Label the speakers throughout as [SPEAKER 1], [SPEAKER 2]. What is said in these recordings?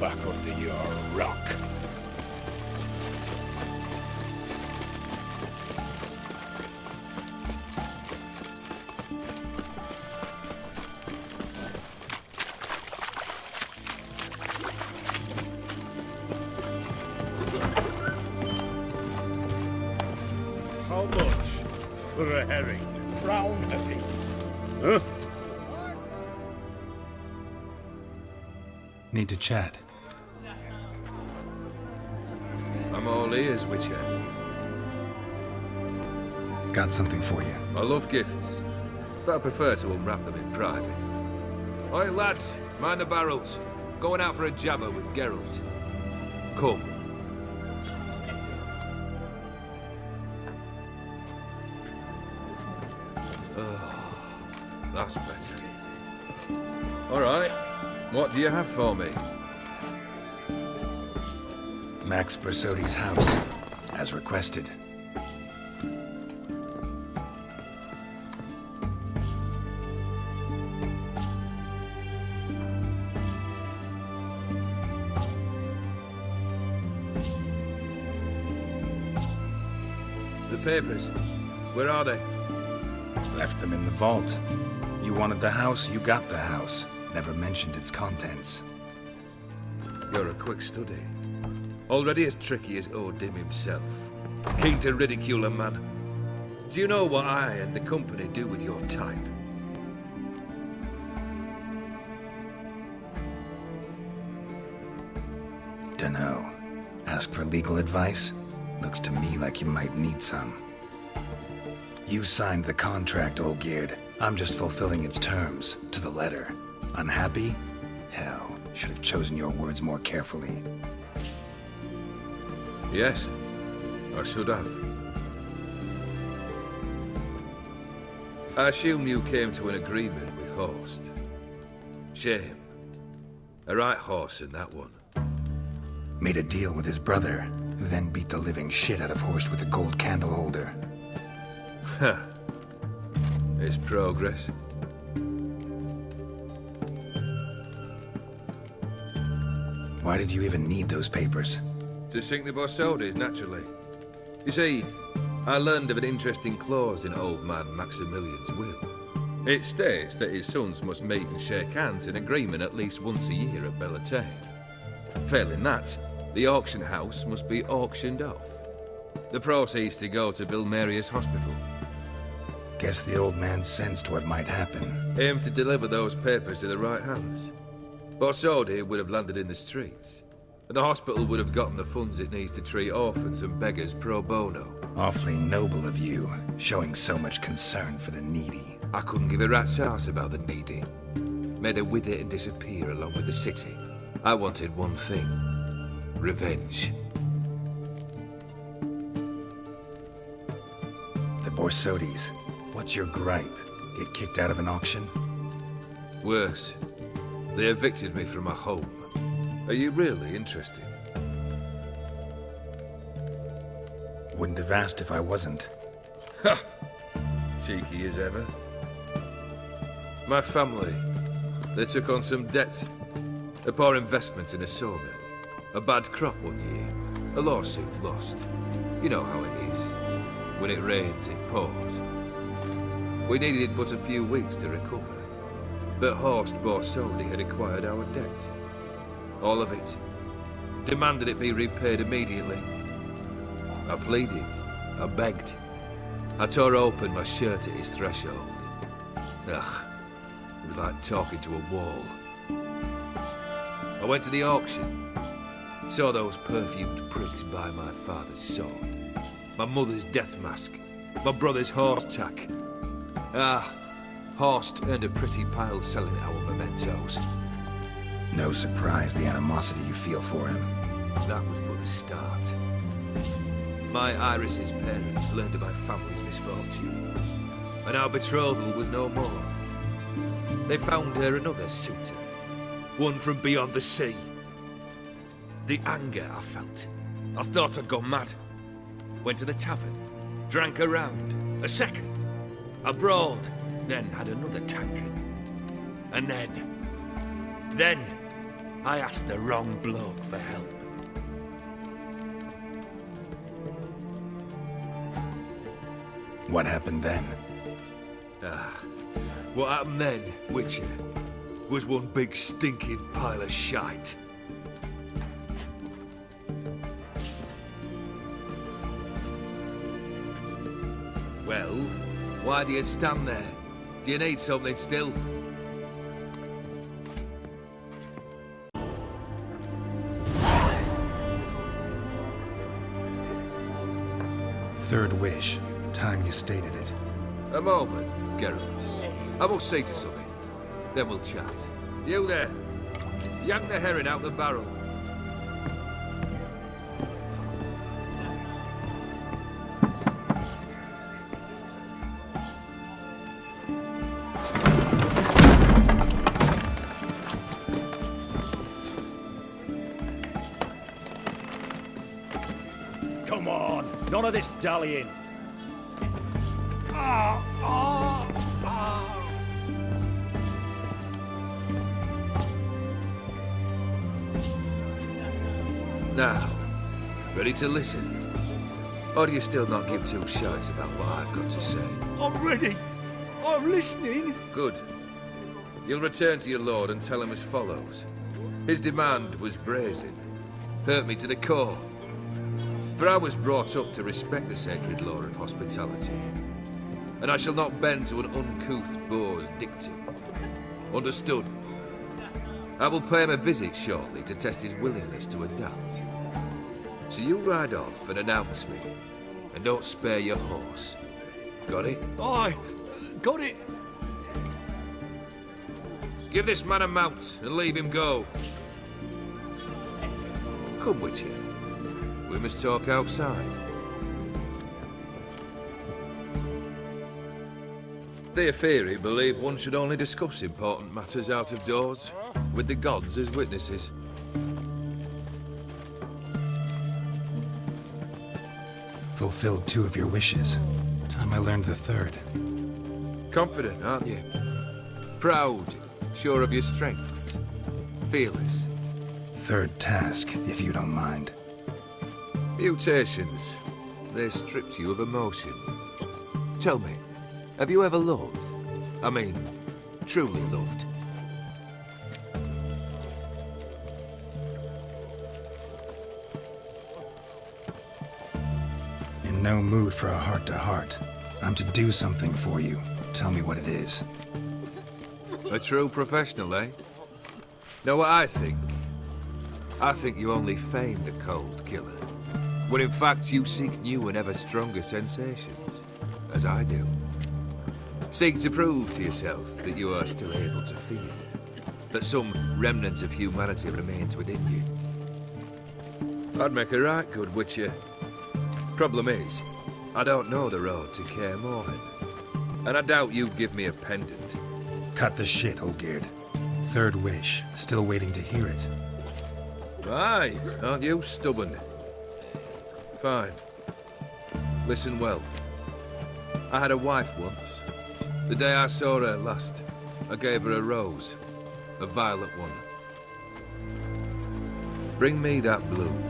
[SPEAKER 1] back under your rock. How much for a herring? Crown apiece. Huh?
[SPEAKER 2] Need to chat.
[SPEAKER 3] I'm all ears, Witcher.
[SPEAKER 2] Got something for you.
[SPEAKER 3] I love gifts, but I prefer to unwrap them in private. Oi, lads, mind the barrels. Going out for a jabber with Geralt. Come. That's better. All right. What do you have for me?
[SPEAKER 2] Max Bersodi's house, as requested.
[SPEAKER 3] The papers. Where are they?
[SPEAKER 2] Left them in the vault. You wanted the house, you got the house. Never mentioned its contents.
[SPEAKER 3] You're a quick study. Already as tricky as Odin himself. Keen to ridicule a man. Do you know what I and the company do with your type?
[SPEAKER 2] Dunno. Ask for legal advice? Looks to me like you might need some. You signed the contract, Olgierd. I'm just fulfilling its terms, to the letter. Unhappy? Hell, should have chosen your words more carefully.
[SPEAKER 3] Yes, I should have. I assume you came to an agreement with Horst. Shame. A right horse in that one.
[SPEAKER 2] Made a deal with his brother, who then beat the living shit out of Horst with a gold candle holder.
[SPEAKER 3] Huh. It's progress.
[SPEAKER 2] Why did you even need those papers?
[SPEAKER 3] To sink the Borsodis, naturally. You see, I learned of an interesting clause in old man Maximilian's will. It states that his sons must meet and shake hands in agreement at least once a year at Bellatane. Failing that, the auction house must be auctioned off. The proceeds to go to Bill Marius Hospital.
[SPEAKER 2] Guess the old man sensed what might happen.
[SPEAKER 3] Aim to deliver those papers to the right hands. Borsodi would have landed in the streets, and the hospital would have gotten the funds it needs to treat orphans and beggars pro bono.
[SPEAKER 2] Awfully noble of you, showing so much concern for the needy.
[SPEAKER 3] I couldn't give a rat's ass about the needy. Made her with it and disappear along with the city. I wanted one thing. Revenge.
[SPEAKER 2] The Borsodis. What's your gripe? Get kicked out of an auction?
[SPEAKER 3] Worse. They evicted me from my home. Are you really interested?
[SPEAKER 2] Wouldn't have asked if I wasn't.
[SPEAKER 3] Ha! Cheeky as ever. My family, they took on some debt. A poor investment in a sawmill. A bad crop one year. A lawsuit lost. You know how it is. When it rains, it pours. We needed but a few weeks to recover. But Horst Borsodi had acquired our debt. All of it. Demanded it be repaid immediately. I pleaded. I begged. I tore open my shirt at his threshold. Ugh. It was like talking to a wall. I went to the auction. Saw those perfumed prigs buy my father's sword. My mother's death mask. My brother's horse tack. Ah, Horst earned a pretty pile selling our mementos.
[SPEAKER 2] No surprise the animosity you feel for him.
[SPEAKER 3] That was but the start. My Iris's parents learned of my family's misfortune, and our betrothal was no more. They found her another suitor, one from beyond the sea. The anger I felt. I thought I'd gone mad. Went to the tavern, drank a round, a second. I brawled, then had another tankard. And then, I asked the wrong bloke for help.
[SPEAKER 2] What happened then?
[SPEAKER 3] What happened then, Witcher, was one big stinking pile of shite. Well, why do you stand there? Do you need something still?
[SPEAKER 2] Third wish. Time you stated it.
[SPEAKER 3] A moment, Geralt. I must say to something. Then we'll chat. You there. Yank the herring out the barrel.
[SPEAKER 1] Come on, none of this dallying.
[SPEAKER 3] Now, ready to listen? Or do you still not give two shites about what I've got to say?
[SPEAKER 1] I'm ready. I'm listening.
[SPEAKER 3] Good. You'll return to your lord and tell him as follows. His demand was brazen. Hurt me to the core. For I was brought up to respect the sacred law of hospitality. And I shall not bend to an uncouth boor's dictum. Understood? I will pay him a visit shortly to test his willingness to adapt. So you ride off and announce me. And don't spare your horse. Got it?
[SPEAKER 1] Aye, got it.
[SPEAKER 3] Give this man a mount and leave him go. Come, Witcher. We must talk outside. The Aetheri believe one should only discuss important matters out of doors, with the gods as witnesses.
[SPEAKER 2] Fulfilled 2 of your wishes. Time I learned the 3rd.
[SPEAKER 3] Confident, aren't you? Proud, sure of your strengths. Fearless.
[SPEAKER 2] 3rd task, if you don't mind.
[SPEAKER 3] Mutations. They stripped you of emotion. Tell me, have you ever loved? I mean, truly loved?
[SPEAKER 2] In no mood for a heart-to-heart. I'm to do something for you. Tell me what it is.
[SPEAKER 3] A true professional, eh? Know what I think? I think you only feign the cold killer. When in fact you seek new and ever stronger sensations, as I do. Seek to prove to yourself that you are still able to feel, that some remnant of humanity remains within you. I'd make a right good witcher. Problem is, I don't know the road to Kaer Morhen, and I doubt you'd give me a pendant.
[SPEAKER 2] Cut the shit, Olgierd. 3rd wish. Still waiting to hear it.
[SPEAKER 3] Aye, aren't you stubborn? Fine. Listen well. I had a wife once. The day I saw her last, I gave her a rose. A violet one. Bring me that bloom.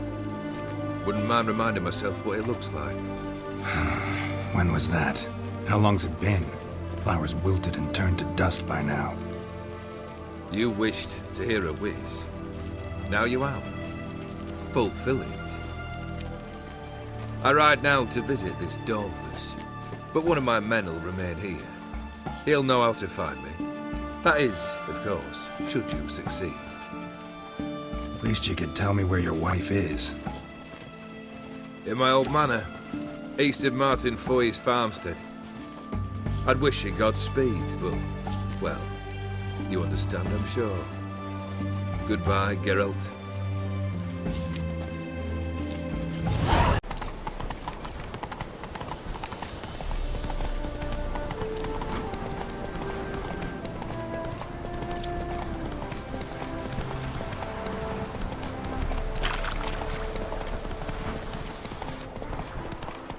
[SPEAKER 3] Wouldn't mind reminding myself what it looks like.
[SPEAKER 2] When was that? How long's it been? Flowers wilted and turned to dust by now.
[SPEAKER 3] You wished to hear a wish. Now you have. Fulfill it. I ride now to visit this Dauntless, but one of my men will remain here. He'll know how to find me. That is, of course, should you succeed.
[SPEAKER 2] At least you could tell me where your wife is.
[SPEAKER 3] In my old manor, east of Martin Foy's farmstead. I'd wish you Godspeed, but, well, you understand, I'm sure. Goodbye, Geralt.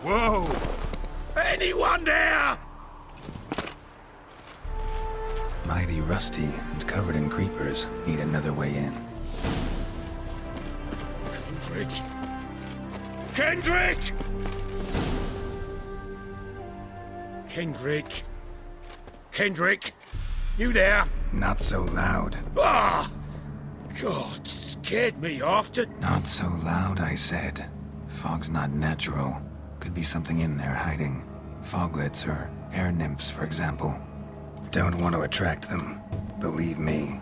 [SPEAKER 1] Whoa! Anyone there?
[SPEAKER 2] Mighty rusty and covered in creepers. Need another way in.
[SPEAKER 1] Kendrick! Kendrick! Kendrick! Kendrick! You there?
[SPEAKER 2] Not so loud.
[SPEAKER 1] Ah! God, scared me after.
[SPEAKER 2] Not so loud, I said. Fog's not natural. Could be something in there hiding. Foglets or air nymphs, for example. Don't want to attract them. Believe me.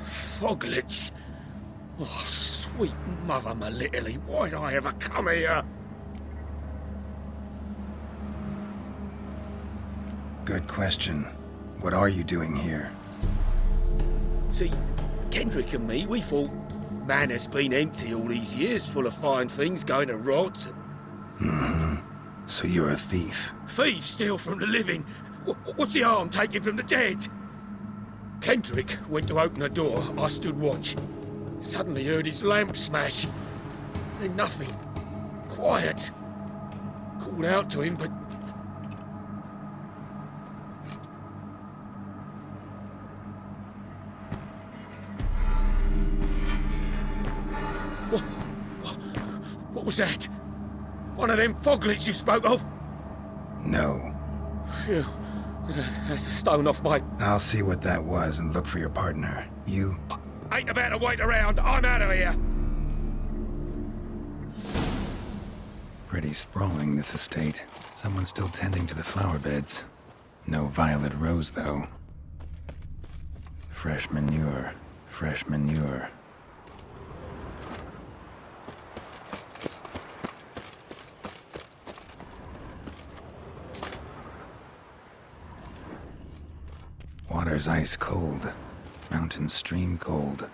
[SPEAKER 1] Foglets? Oh, sweet mother Melitterly, why'd I ever come here?
[SPEAKER 2] Good question. What are you doing here?
[SPEAKER 1] See, Kendrick and me, we thought man has been empty all these years, full of fine things going to rot.
[SPEAKER 2] Mm-hmm. So you're a thief.
[SPEAKER 1] Thieves steal from the living. What's the harm taking from the dead? Kendrick went to open the door. I stood watch. Suddenly heard his lamp smash. Then nothing. Quiet. Called out to him, but... What was that? One of them foglets you spoke of?
[SPEAKER 2] No.
[SPEAKER 1] Phew. That's a stone off my...
[SPEAKER 2] I'll see what that was and look for your partner. You...
[SPEAKER 1] I ain't about to wait around. I'm out of here.
[SPEAKER 2] Pretty sprawling, this estate. Someone's still tending to the flower beds. No violet rose, though. Fresh manure. Fresh manure. Water's ice cold. Mountain stream cold.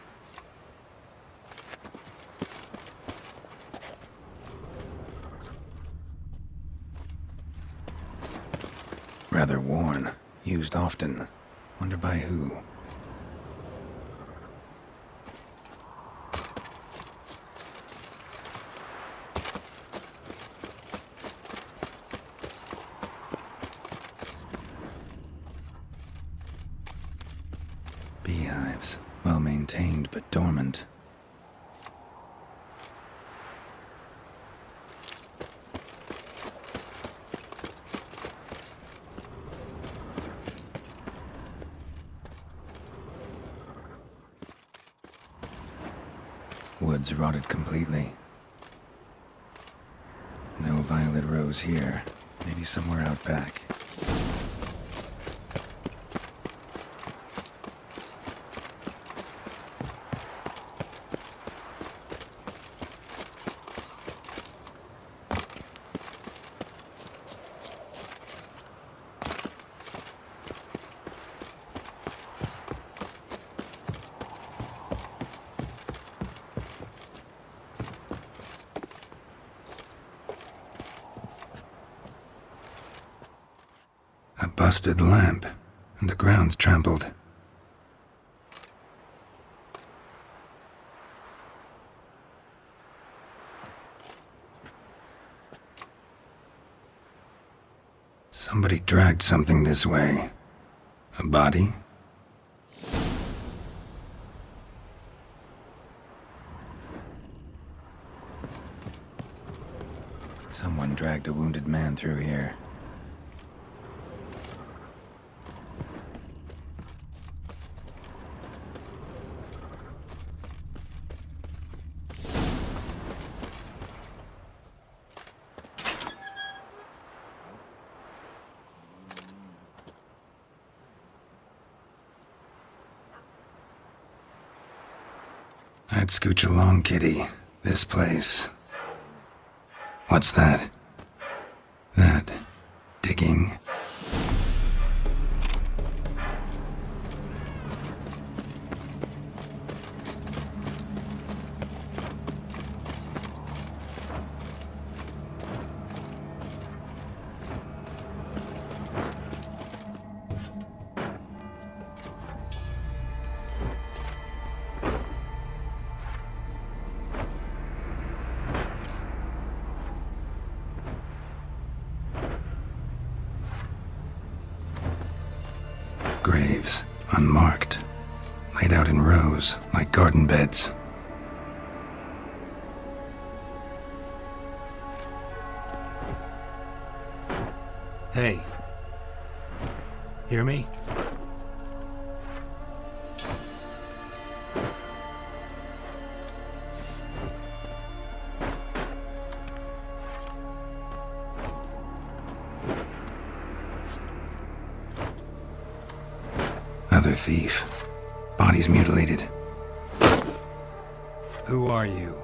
[SPEAKER 2] Rather worn. Used often. Wonder by who. Beehives. Well maintained, but dormant. Woods rotted completely. No violet rose here. Maybe somewhere out back. A busted lamp, and the ground's trampled. Somebody dragged something this way. A body? Someone dragged a wounded man through here. I'd scooch along, kitty. This place. What's that? That... digging? Graves, unmarked, laid out in rows like garden beds. Hey. Hear me? Another thief. Body's mutilated. Who are you?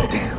[SPEAKER 2] Damn.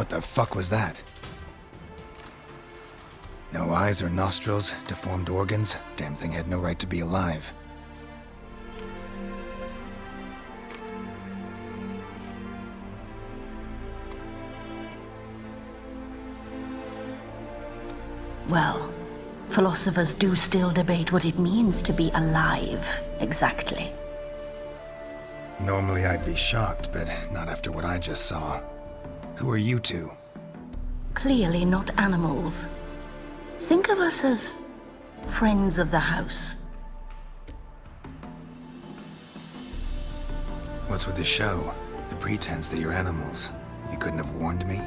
[SPEAKER 2] What the fuck was that? No eyes or nostrils, deformed organs. Damn thing had no right to be alive.
[SPEAKER 4] Well, philosophers do still debate what it means to be alive, exactly.
[SPEAKER 2] Normally I'd be shocked, but not after what I just saw. Who are you two?
[SPEAKER 4] Clearly not animals. Think of us as friends of the house.
[SPEAKER 2] What's with the show? The pretense that you're animals. You couldn't have warned me?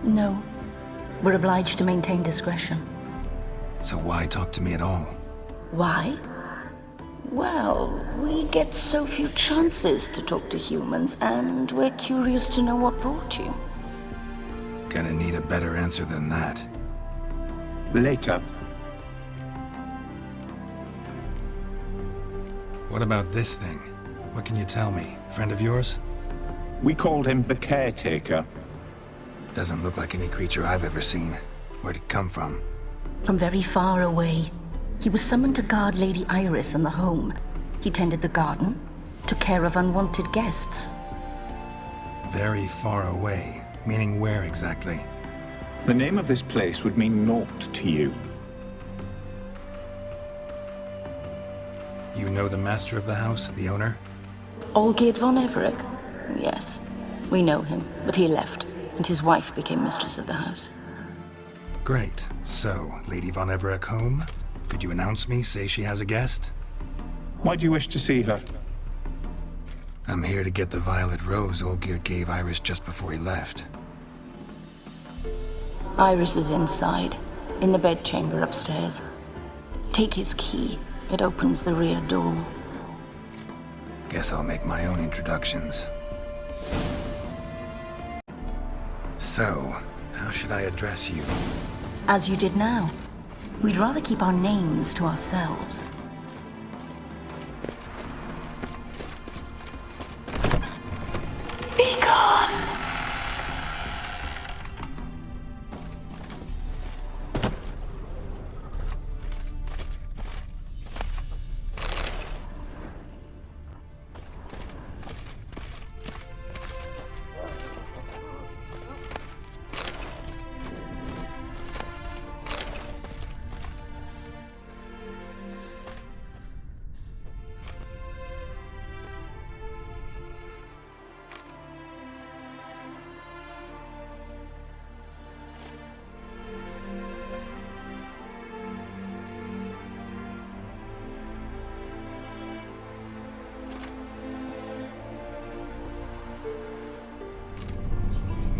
[SPEAKER 4] No. We're obliged to maintain discretion.
[SPEAKER 2] So why talk to me at all?
[SPEAKER 4] Why? Well, we get so few chances to talk to humans, and we're curious to know what brought you.
[SPEAKER 2] Gonna need a better answer than that.
[SPEAKER 5] Later.
[SPEAKER 2] What about this thing? What can you tell me? Friend of yours?
[SPEAKER 5] We called him the Caretaker.
[SPEAKER 2] Doesn't look like any creature I've ever seen. Where'd it come from?
[SPEAKER 4] From very far away. He was summoned to guard Lady Iris and the home. He tended the garden, took care of unwanted guests.
[SPEAKER 2] Very far away. Meaning where exactly?
[SPEAKER 5] The name of this place would mean naught to you.
[SPEAKER 2] You know the master of the house, the owner?
[SPEAKER 4] Olgierd von Everec? Yes, we know him, but he left, and his wife became mistress of the house.
[SPEAKER 2] Great. So, Lady von Everec home? Could you announce me, say she has a guest?
[SPEAKER 5] Why do you wish to see her?
[SPEAKER 2] I'm here to get the violet rose Olgierd gave Iris just before he left.
[SPEAKER 4] Iris is inside, in the bedchamber upstairs. Take his key. It opens the rear door.
[SPEAKER 2] Guess I'll make my own introductions. So, how should I address you?
[SPEAKER 4] As you did now. We'd rather keep our names to ourselves. Be gone!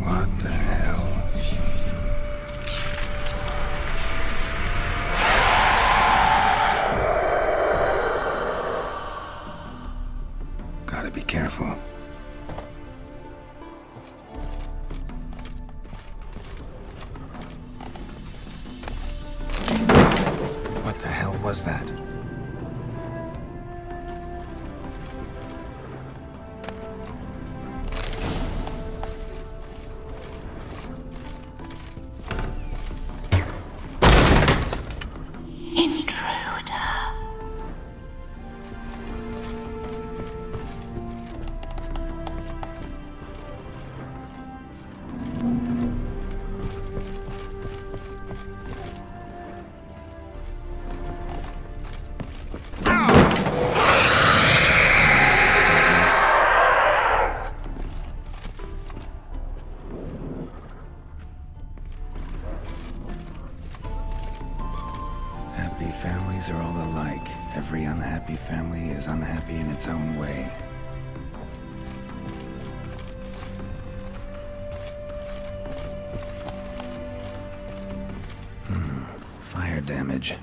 [SPEAKER 2] What the hell? Gotta be careful. What the hell was that? Happy families are all alike. Every unhappy family is unhappy in its own way. Fire damage.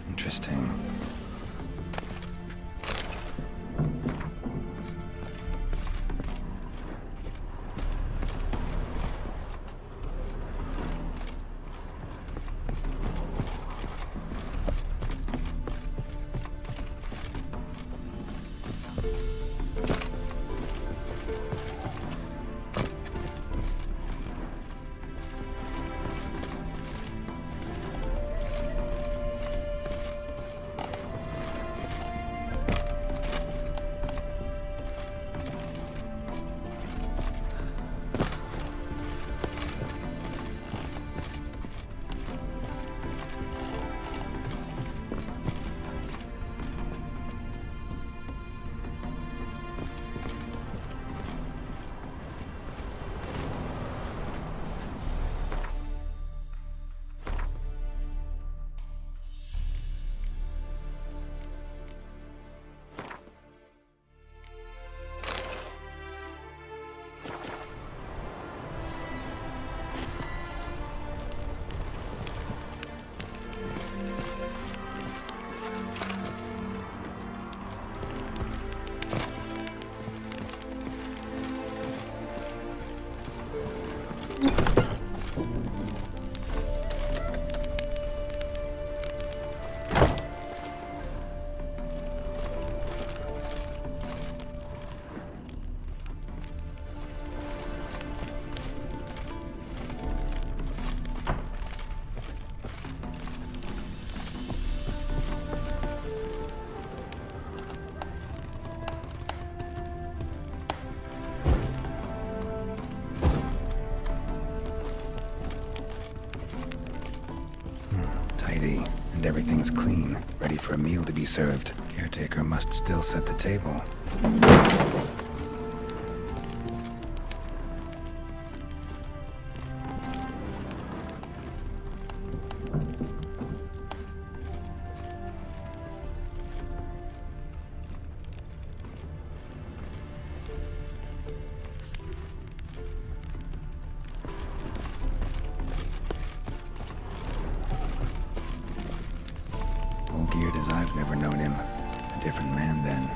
[SPEAKER 2] Interesting. everything's clean, ready for a meal to be served. Caretaker must still set the table. Geared as I've never known him. A different man then.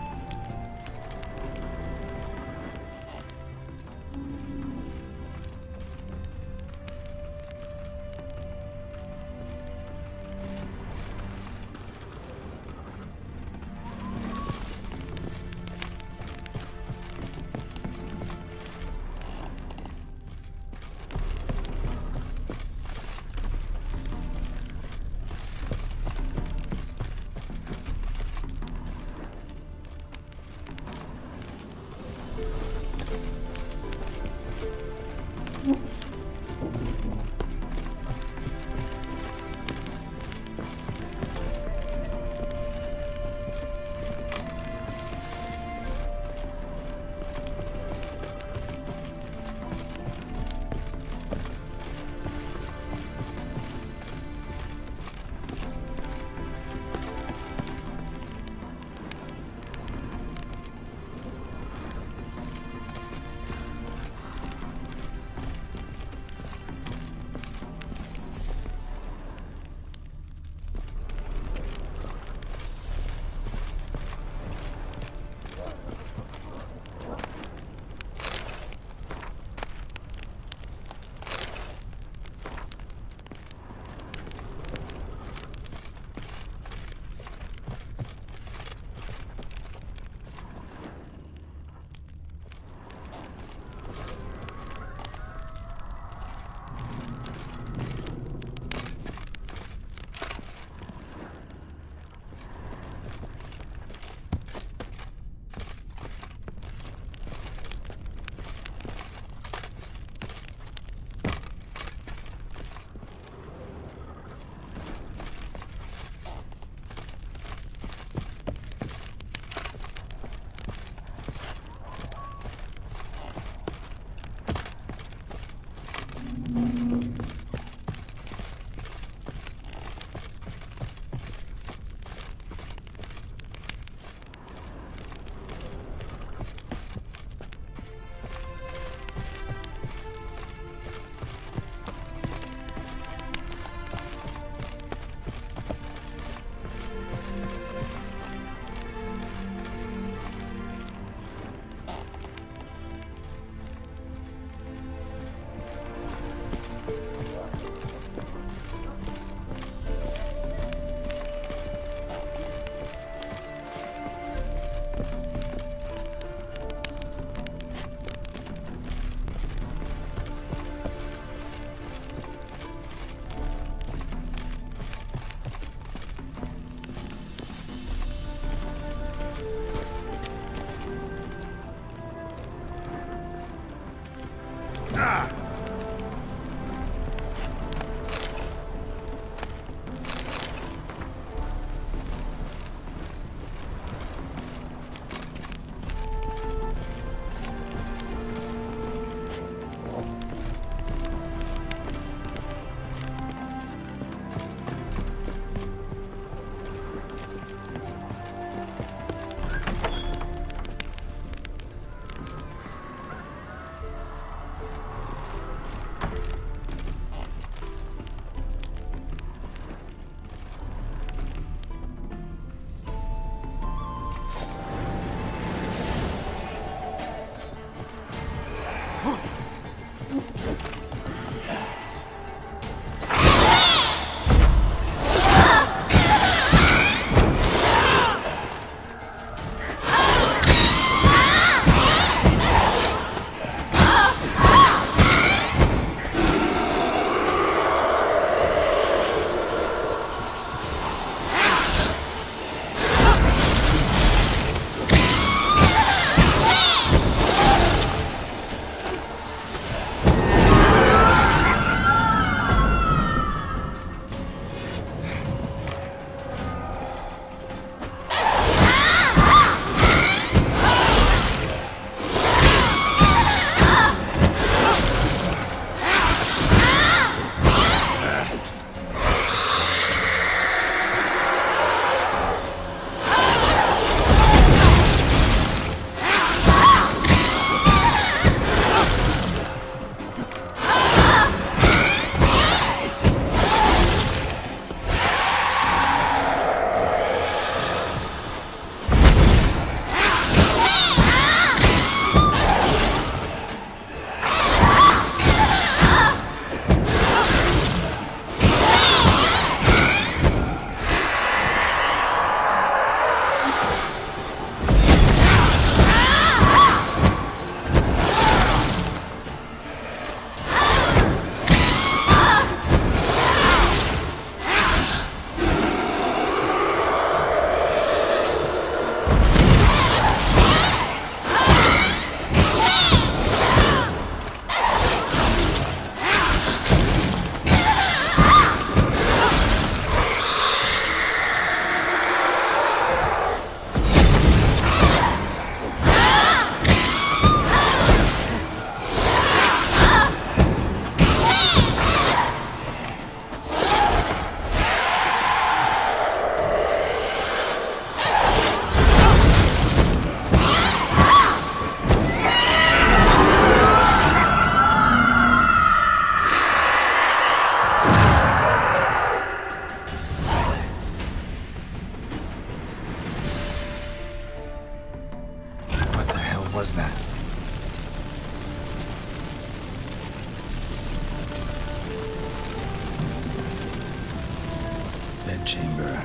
[SPEAKER 2] chamber.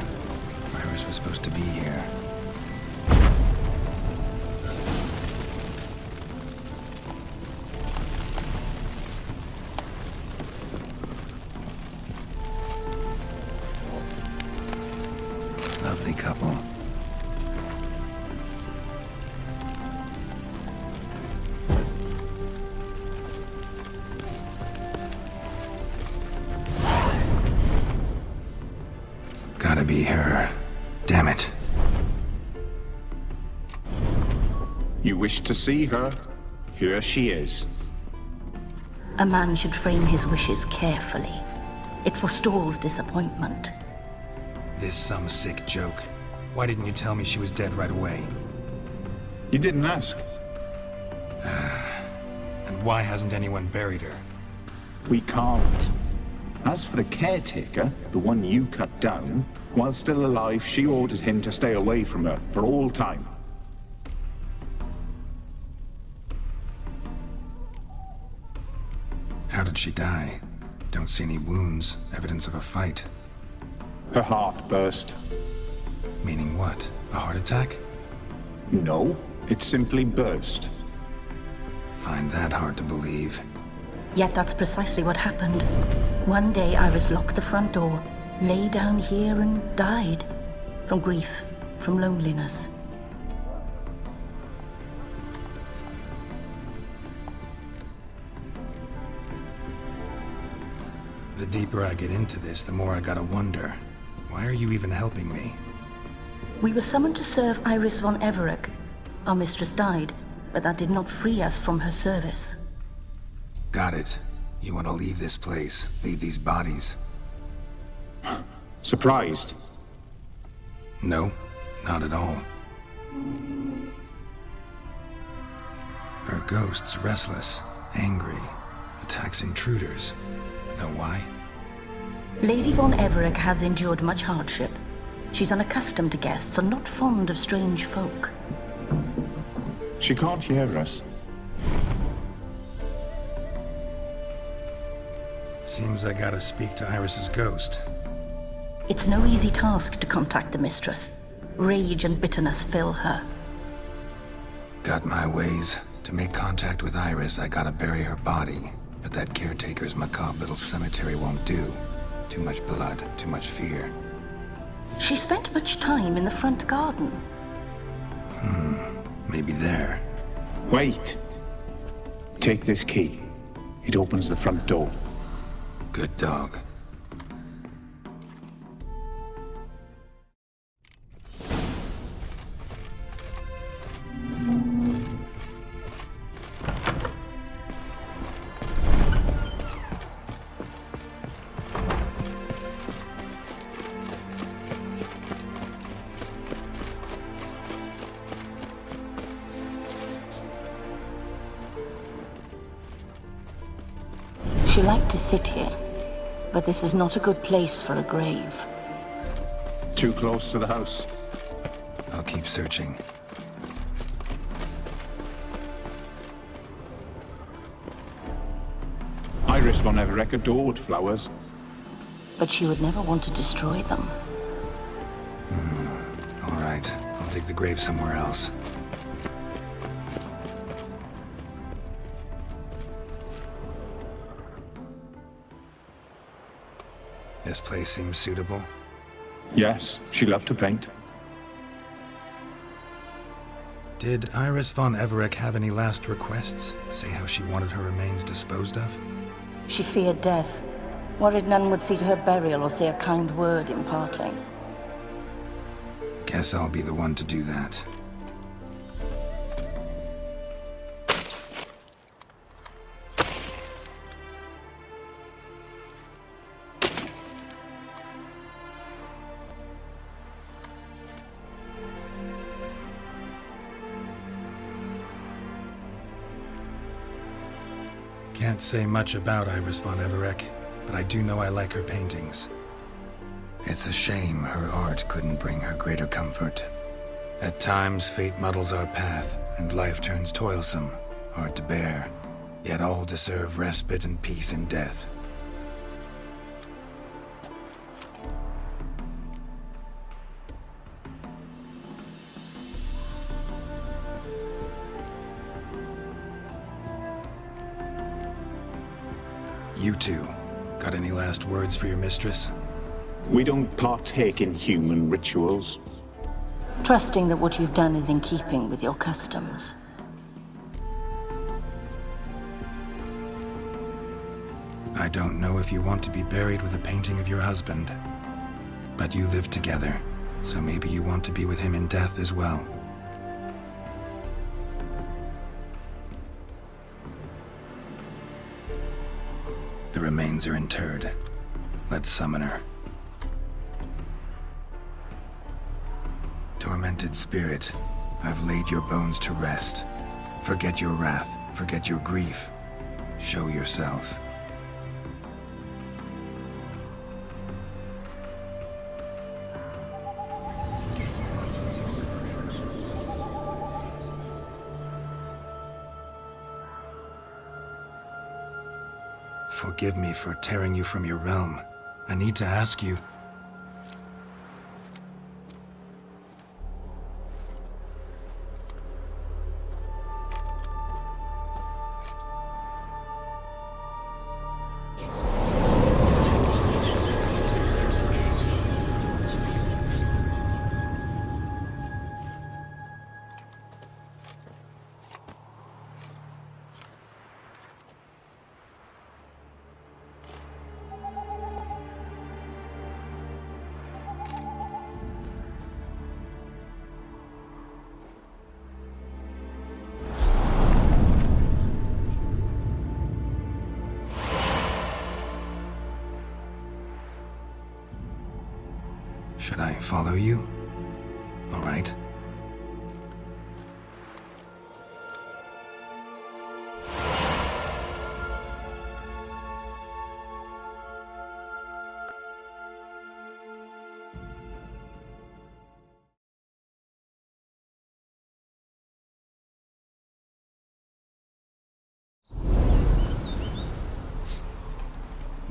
[SPEAKER 2] Iris was supposed to be here. Lovely couple. Gotta be her. Damn it.
[SPEAKER 5] You wish to see her? Here she is.
[SPEAKER 4] A man should frame his wishes carefully. It forestalls disappointment.
[SPEAKER 2] This some sick joke. Why didn't you tell me she was dead right away?
[SPEAKER 5] You didn't ask.
[SPEAKER 2] And why hasn't anyone buried her?
[SPEAKER 5] We can't. As for the caretaker, the one you cut down, while still alive, she ordered him to stay away from her for all time.
[SPEAKER 2] How did she die? Don't see any wounds, evidence of a fight.
[SPEAKER 5] Her heart burst.
[SPEAKER 2] Meaning what? A heart attack?
[SPEAKER 5] No, it simply burst.
[SPEAKER 2] Find that hard to believe.
[SPEAKER 4] Yet that's precisely what happened. One day Iris locked the front door, lay down here and died. From grief, from loneliness.
[SPEAKER 2] The deeper I get into this, the more I gotta wonder. Why are you even helping me?
[SPEAKER 4] We were summoned to serve Iris von Everec. Our mistress died, but that did not free us from her service.
[SPEAKER 2] Got it. You want to leave this place, leave these bodies?
[SPEAKER 5] Surprised?
[SPEAKER 2] No, not at all. Her ghost's restless, angry, attacks intruders. Know why?
[SPEAKER 4] Lady von Everec has endured much hardship. She's unaccustomed to guests and not fond of strange folk.
[SPEAKER 5] She can't hear us.
[SPEAKER 2] Seems I gotta speak to Iris's ghost.
[SPEAKER 4] It's no easy task to contact the mistress. Rage and bitterness fill her.
[SPEAKER 2] Got my ways. To make contact with Iris, I gotta bury her body. But that caretaker's macabre little cemetery won't do. Too much blood, too much fear.
[SPEAKER 4] She spent much time in the front garden.
[SPEAKER 2] Maybe there.
[SPEAKER 5] Wait. Take this key. It opens the front door.
[SPEAKER 2] Good dog.
[SPEAKER 4] She liked to sit here, but this is not a good place for a grave.
[SPEAKER 5] Too close to the house.
[SPEAKER 2] I'll keep searching.
[SPEAKER 5] Iris von Everec adored flowers.
[SPEAKER 4] But she would never want to destroy them.
[SPEAKER 2] All right, I'll dig the grave somewhere else. This place seems suitable.
[SPEAKER 5] Yes, she loved to paint.
[SPEAKER 2] Did Iris von Everec have any last requests? Say how she wanted her remains disposed of?
[SPEAKER 4] She feared death, worried none would see to her burial or say a kind word in parting.
[SPEAKER 2] Guess I'll be the one to do that. Can't say much about Iris von Everec, but I do know I like her paintings. It's a shame her art couldn't bring her greater comfort. At times, fate muddles our path, and life turns toilsome, hard to bear. Yet all deserve respite and peace in death. You two, got any last words for your mistress?
[SPEAKER 5] We don't partake in human rituals.
[SPEAKER 4] Trusting that what you've done is in keeping with your customs.
[SPEAKER 2] I don't know if you want to be buried with a painting of your husband, but you live together, so maybe you want to be with him in death as well. The remains are interred. Let's summon her. Tormented spirit, I've laid your bones to rest. Forget your wrath, forget your grief. Show yourself. Forgive me for tearing you from your realm. I need to ask you... Should I follow you? All right.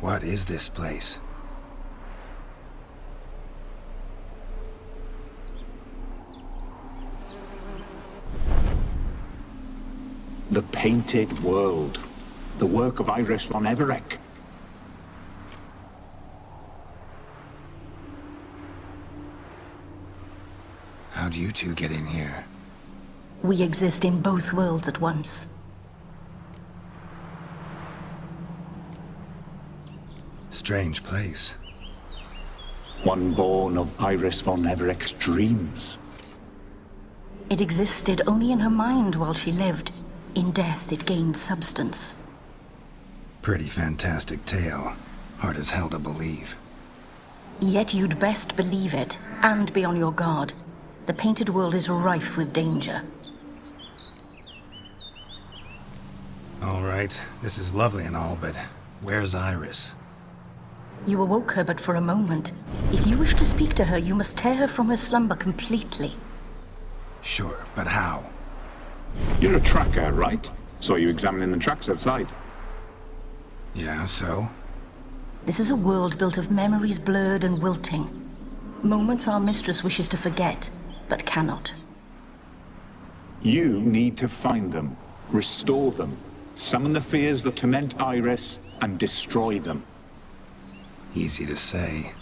[SPEAKER 2] What is this place?
[SPEAKER 5] The Painted World. The work of Iris von Everec.
[SPEAKER 2] How'd you two get in here?
[SPEAKER 4] We exist in both worlds at once.
[SPEAKER 2] Strange place.
[SPEAKER 5] One born of Iris von Everec's dreams.
[SPEAKER 4] It existed only in her mind while she lived. In death, it gained substance.
[SPEAKER 2] Pretty fantastic tale. Hard as hell to believe.
[SPEAKER 4] Yet you'd best believe it, and be on your guard. The Painted World is rife with danger.
[SPEAKER 2] All right, this is lovely and all, but where's Iris?
[SPEAKER 4] You awoke her but for a moment. If you wish to speak to her, you must tear her from her slumber completely.
[SPEAKER 2] Sure, but how?
[SPEAKER 5] You're a tracker, right? Saw you examining the tracks outside.
[SPEAKER 2] Yeah, so?
[SPEAKER 4] This is a world built of memories blurred and wilting. Moments our mistress wishes to forget, but cannot.
[SPEAKER 5] You need to find them, restore them, summon the fears that torment Iris, and destroy them.
[SPEAKER 2] Easy to say.